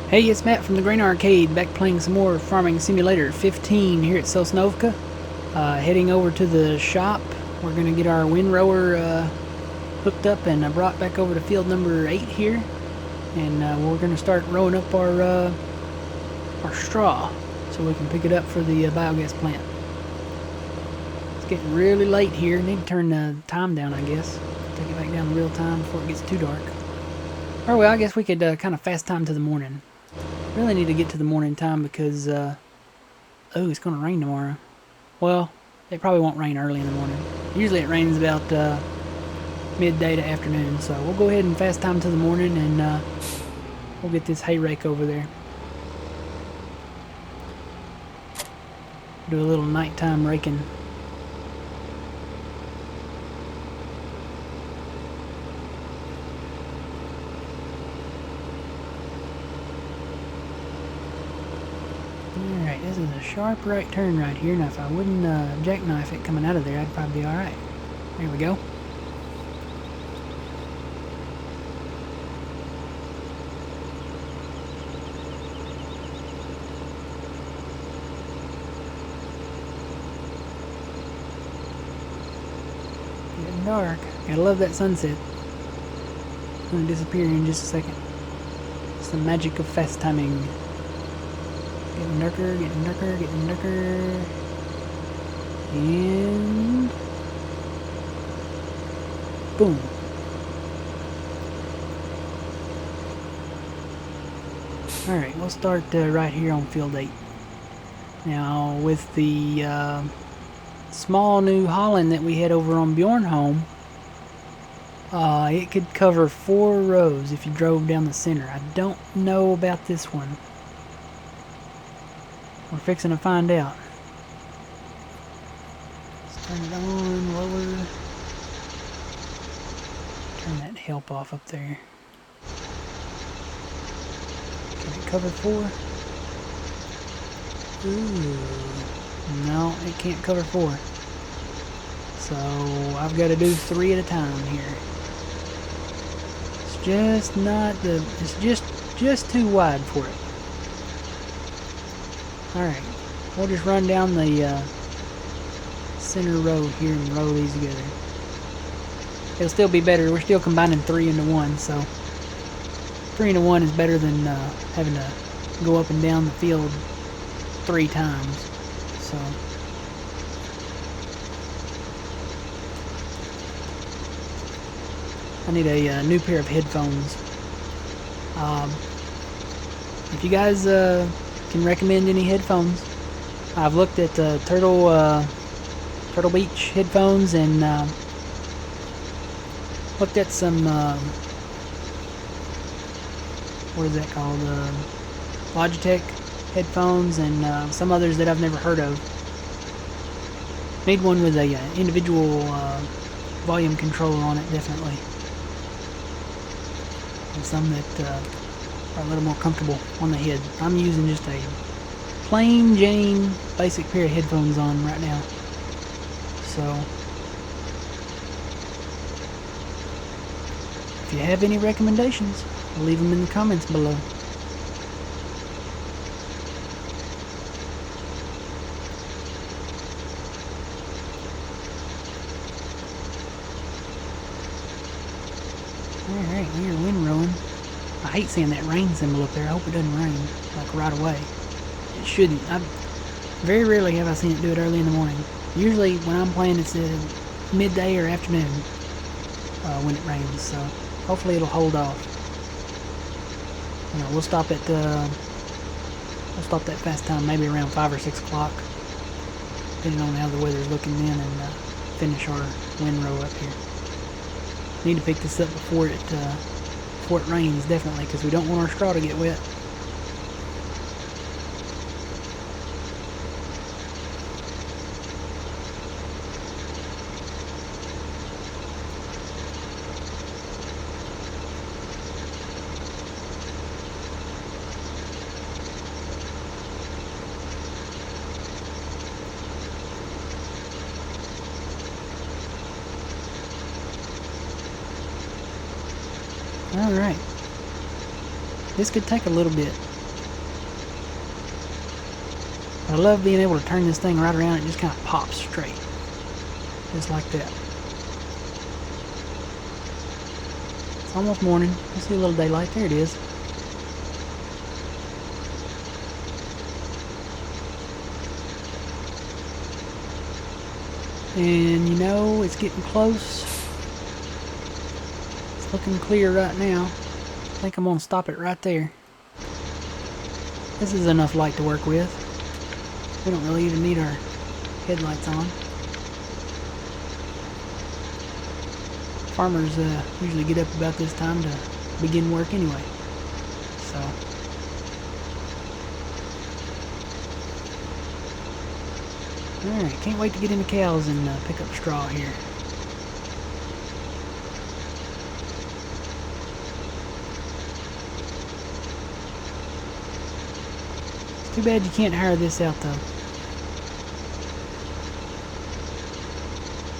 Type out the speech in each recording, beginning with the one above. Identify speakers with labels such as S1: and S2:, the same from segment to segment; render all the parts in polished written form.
S1: Hey, it's Matt from the Grain Arcade, back playing some more Farming Simulator 15 here at Sosnovka. Heading over to the shop. We're going to get our windrower hooked up and brought back over to field number 8 here. And we're going to start rowing up our straw so we can pick it up for the biogas plant. It's getting really late here. Need to turn the time down, I guess. Take it back down to real time before it gets too dark. Or well, I guess we could kind of fast time to the morning. Really need to get to the morning time because, oh, it's going to rain tomorrow. Well, it probably won't rain early in the morning. Usually it rains about midday to afternoon, so we'll go ahead and fast time to the morning and we'll get this hay rake over there. Do a little nighttime raking. Alright, this is a sharp right turn right here. Now if I wouldn't jackknife it coming out of there, I'd probably be alright. There we go. Getting dark. Gotta love that sunset. It's gonna disappear in just a second. It's the magic of fast timing. Getting darker, getting darker, getting darker. And boom. Alright, we'll start right here on field 8. Now, with the small new Holland that we had over on Bjornholm, it could cover 4 rows if you drove down the center. I don't know about this one. We're fixing to find out. Let's turn it on, lower. Turn that help off up there. Can it cover 4? Ooh. No, it can't cover 4. So I've got to do 3 at a time here. It's just not the. It's just too wide for it. Alright, we'll just run down the center row here and row these together. It'll still be better. We're still combining 3 into 1, so 3 into 1 is better than having to go up and down the field 3 times. So I need a new pair of headphones. If you guys can recommend any headphones, I've looked at Turtle Beach headphones and looked at some what is that called, Logitech headphones and some others that I've never heard of. Need one with a individual volume controller on it, definitely, and some that are a little more comfortable on the head. I'm using just a plain Jane basic pair of headphones on right now. So if you have any recommendations, leave them in the comments below. Alright, we are wind rowing. I hate seeing that rain symbol up there. I hope it doesn't rain, like, right away. It shouldn't. Very rarely have I seen it do it early in the morning. Usually when I'm playing it's midday or afternoon when it rains, so hopefully it'll hold off. You know, we'll stop that fast time maybe around 5 or 6 o'clock, depending on how the weather's looking then, and finish our windrow up here. Need to pick this up before it rains, definitely, because we don't want our straw to get wet. Alright. This could take a little bit. I love being able to turn this thing right around and it just kind of pops straight. Just like that. It's almost morning. I see a little daylight. There it is. And you know, it's getting close. It's looking clear right now. I think I'm going to stop it right there. This is enough light to work with. We don't really even need our headlights on. Farmers usually get up about this time to begin work anyway. So, alright, can't wait to get into cows and pick up straw here. It's too bad you can't hire this out though.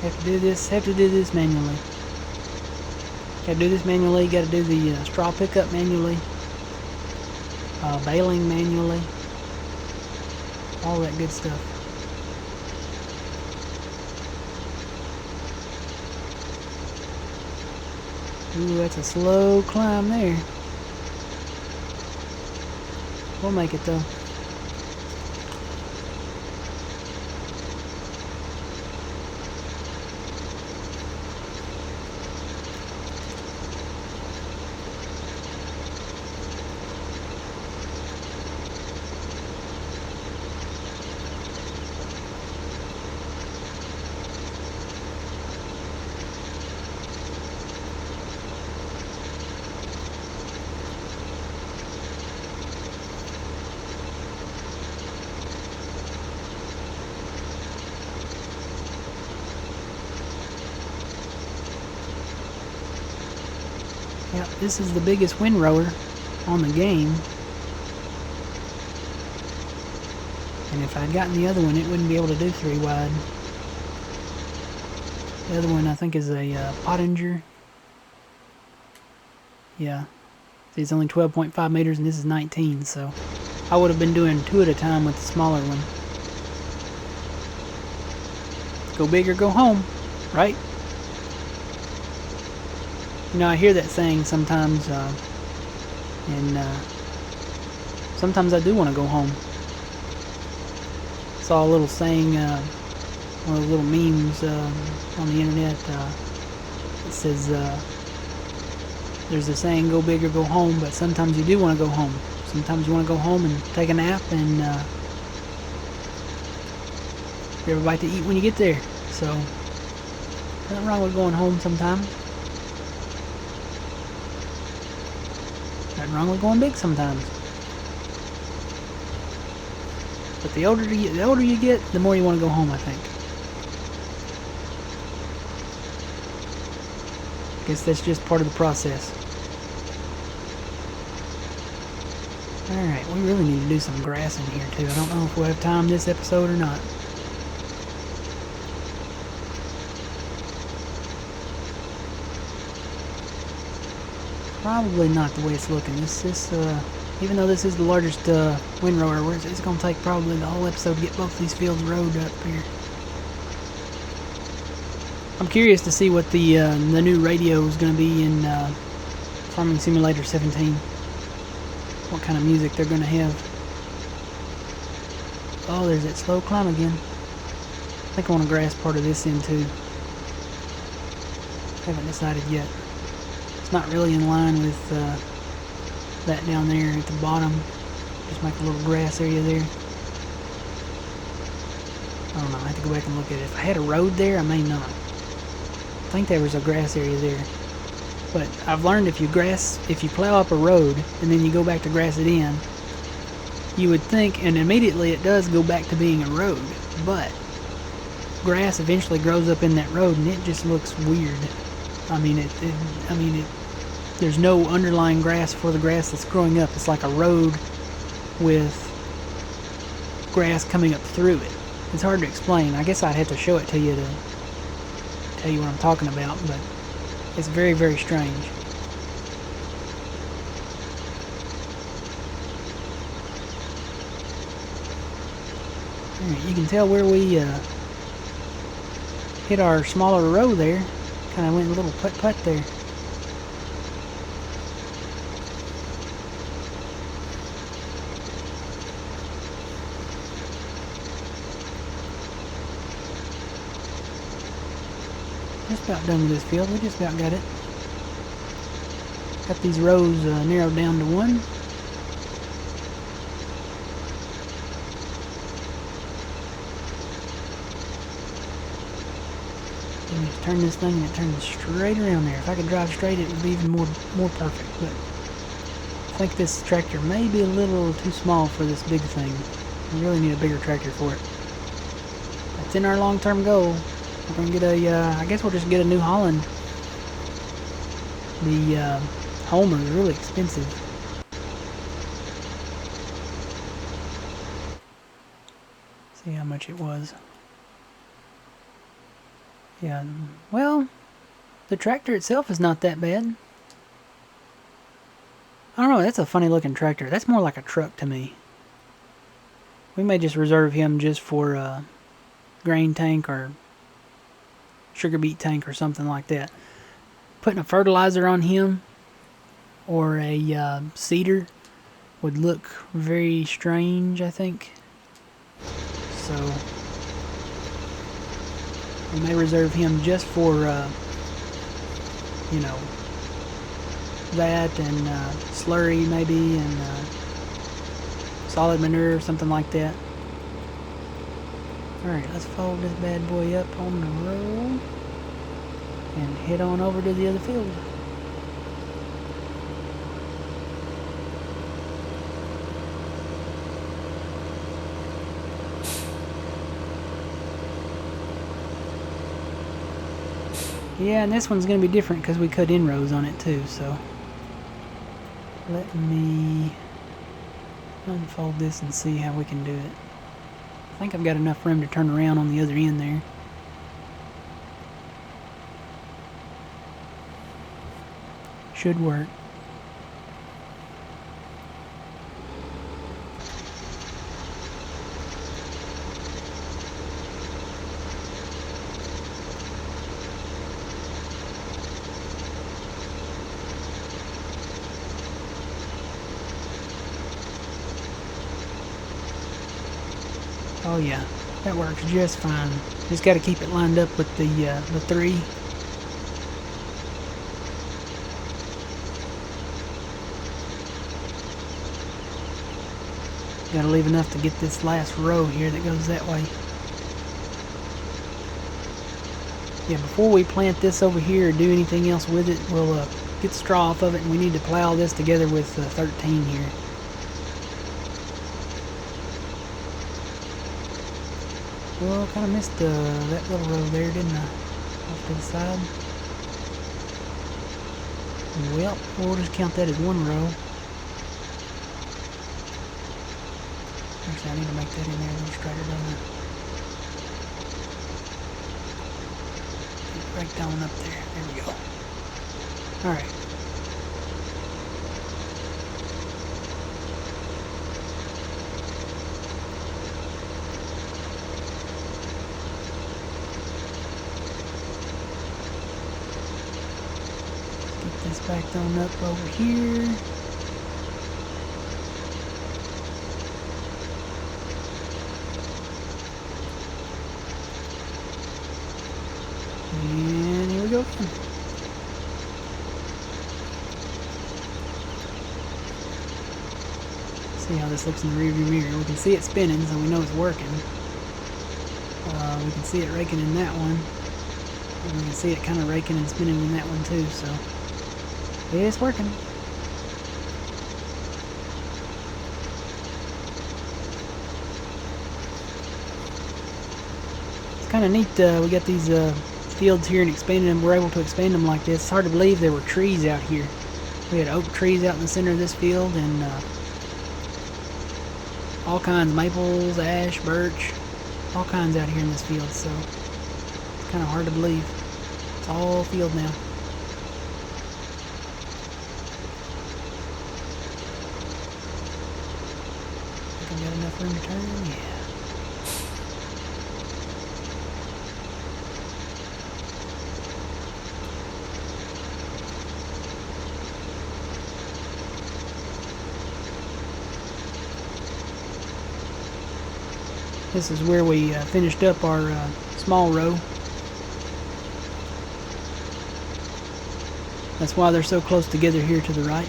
S1: Have to do this manually. Gotta do this manually, gotta do the straw pickup manually, baling manually, all that good stuff. Ooh, that's a slow climb there. We'll make it though. Yep, this is the biggest windrower on the game. And if I'd gotten the other one, it wouldn't be able to do 3 wide. The other one I think is a Pottinger. Yeah. See, it's only 12.5 meters and this is 19, so I would have been doing 2 at a time with the smaller one. Go big or go home, right? You know, I hear that saying sometimes, and sometimes I do want to go home. Saw a little saying, one of those little memes on the internet. It says, there's a saying, go big or go home, but sometimes you do want to go home. Sometimes you want to go home and take a nap and grab a bite to eat when you get there. So, nothing wrong with going home sometimes. Nothing wrong with going big sometimes. But the older you get, the more you want to go home, I think. I guess that's just part of the process. Alright, we really need to do some grass in here too. I don't know if we'll have time this episode or not. Probably not the way it's looking. Even though this is the largest windrower, it's going to take probably the whole episode to get both these fields rowed up here. I'm curious to see what the new radio is going to be in Farming Simulator 17. What kind of music they're going to have. Oh, there's that slow climb again. I think I want to grass part of this in too. Haven't decided yet. It's not really in line with that down there at the bottom. Just make a little grass area there. I don't know, I have to go back and look at it. If I had a road there, I may not. I think there was a grass area there. But I've learned if you plow up a road and then you go back to grass it in, you would think, and immediately it does go back to being a road, but grass eventually grows up in that road and it just looks weird. I mean, there's no underlying grass for the grass that's growing up. It's like a road with grass coming up through it. It's hard to explain. I guess I'd have to show it to you to tell you what I'm talking about, but it's very, very strange. Alright, you can tell where we hit our smaller row there. Kind of went a little putt-putt there. Just about done with this field. We just about got it. Got these rows narrowed down to one. And just turn this thing and it turns straight around there. If I could drive straight, it would be even more perfect. But I think this tractor may be a little too small for this big thing. We really need a bigger tractor for it. That's in our long-term goal. We're gonna get a. I guess we'll just get a New Holland. The Homer is really expensive. See how much it was. Yeah, well, the tractor itself is not that bad. I don't know, that's a funny looking tractor. That's more like a truck to me. We may just reserve him just for a grain tank or sugar beet tank or something like that. Putting a fertilizer on him or a seeder would look very strange, I think. So we may reserve him just for, you know, that and slurry maybe and solid manure or something like that. Alright, let's fold this bad boy up on the row and head on over to the other field. Yeah, and this one's going to be different because we cut inrows on it too, so let me unfold this and see how we can do it. I think I've got enough room to turn around on the other end there. Should work. Oh yeah, that works just fine. Just got to keep it lined up with the three. Got to leave enough to get this last row here that goes that way. Yeah, before we plant this over here or do anything else with it, we'll get the straw off of it, and we need to plow this together with 13 here. Well, kind of missed that little row there, didn't I? Off to the side. Well, we'll just count that as one row. Actually, I need to make that in there a little straighter, don't I? Right down up there. There we go. Alright. This backed on up over here. And here we go again. See how this looks in the rearview mirror. We can see it spinning, so we know it's working. We can see it raking in that one. And we can see it kind of raking and spinning in that one too, so yeah, it's working. It's kind of neat. We got these fields here and expanded them. We're able to expand them like this. It's hard to believe there were trees out here. We had oak trees out in the center of this field and all kinds, maples, ash, birch, all kinds out here in this field. So it's kind of hard to believe. It's all field now. Got enough room to turn? Yeah. This is where we finished up our small row. That's why they're so close together here to the right.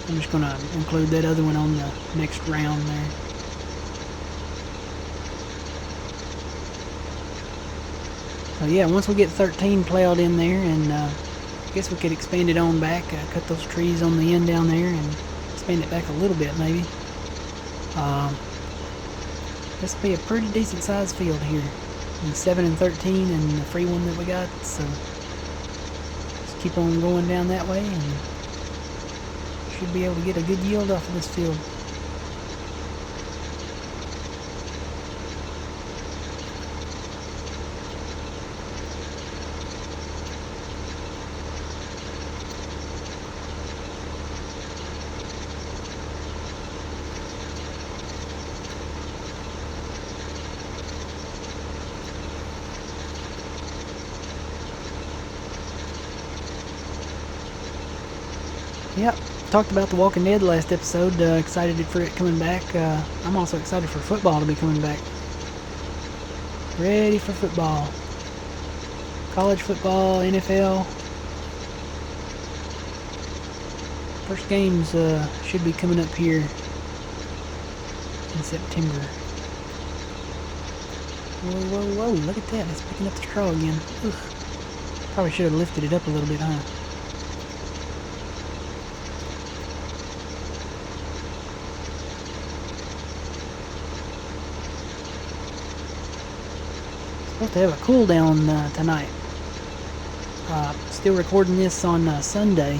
S1: I'm just going to include that other one on the next round there. So yeah, once we get 13 plowed in there, and I guess we could expand it on back, cut those trees on the end down there and expand it back a little bit maybe. This will be a pretty decent sized field here. And 7 and 13 and the free one that we got, so just keep on going down that way and should be able to get a good yield off of this field. Yep, talked about The Walking Dead last episode. Excited for it coming back. I'm also excited for football to be coming back. Ready for football. College football, NFL. First games should be coming up here in September. Whoa, whoa, whoa, look at that. It's picking up the straw again. Oof. Probably should have lifted it up a little bit, huh? Supposed to have a cool down tonight. Still recording this on Sunday,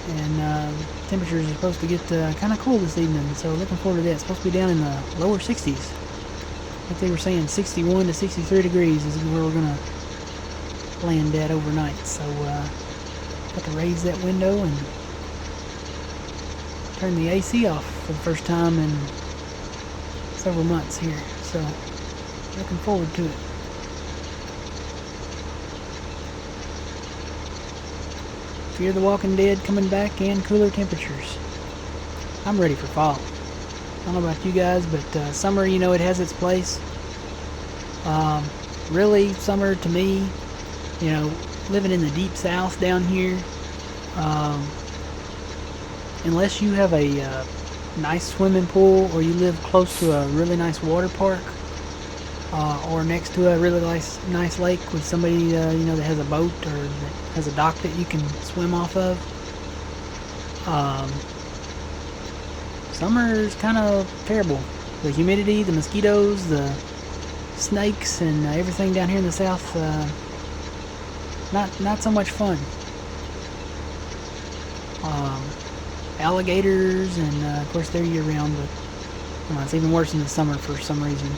S1: and temperatures are supposed to get kind of cool this evening, so looking forward to that. It's supposed to be down in the lower 60s. I think they were saying 61 to 63 degrees is where we're gonna land at overnight. So got to raise that window and turn the AC off for the first time in several months here. So looking forward to it. Fear the Walking Dead coming back and cooler temperatures. I'm ready for fall. I don't know about you guys, but summer, you know, it has its place. Really, summer to me, you know, living in the deep south down here, unless you have a nice swimming pool or you live close to a really nice water park, or next to a really nice lake with somebody you know, that has a boat or that has a dock that you can swim off of. Summer's kind of terrible. The humidity, the mosquitoes, the snakes, and everything down here in the south. Not so much fun. Alligators, and of course they're year round, but it's even worse in the summer for some reason.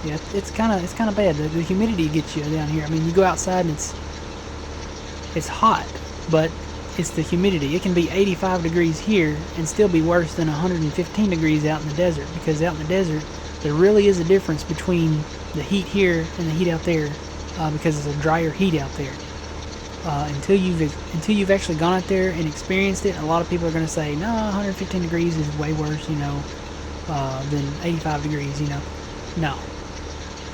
S1: Yeah, it's kind of bad. The humidity gets you down here. I mean, you go outside and it's hot, but it's the humidity. It can be 85 degrees here and still be worse than 115 degrees out in the desert, because out in the desert there really is a difference between the heat here and the heat out there, because it's a drier heat out there. Until you've actually gone out there and experienced it, a lot of people are going to say, no, 115 degrees is way worse, you know, than 85 degrees, you know. No.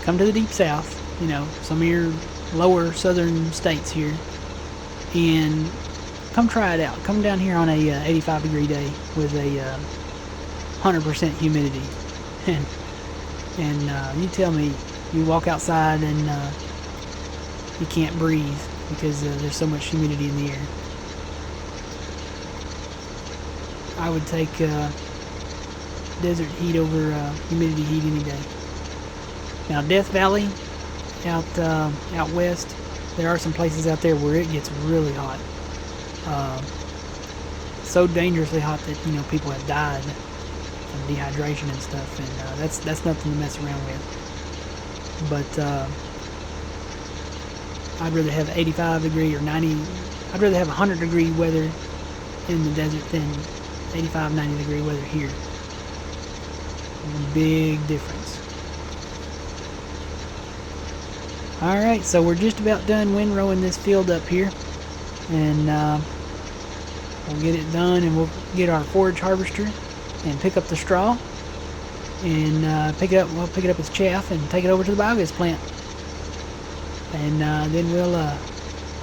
S1: Come to the deep south, you know, some of your lower southern states here, and come try it out. Come down here on a 85 degree day with a 100% humidity, and you tell me you walk outside and you can't breathe because there's so much humidity in the air. I would take desert heat over humidity heat any day. Now, Death Valley, out west, there are some places out there where it gets really hot. So dangerously hot that, you know, people have died from dehydration and stuff, and that's nothing to mess around with. But I'd rather have 85 degree or 90. I'd rather have 100 degree weather in the desert than 85, 90 degree weather here. Big difference. Alright, so we're just about done windrowing this field up here. and we'll get it done, and we'll get our forage harvester and pick up the straw and pick it up. We'll pick it up as chaff and take it over to the biogas plant, and then we'll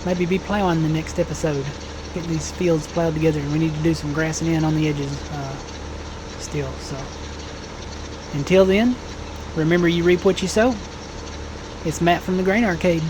S1: maybe be plowing the next episode, getting these fields plowed together. We need to do some grassing in on the edges still. So until then, remember, you reap what you sow. It's Matt from the Grain Arcade.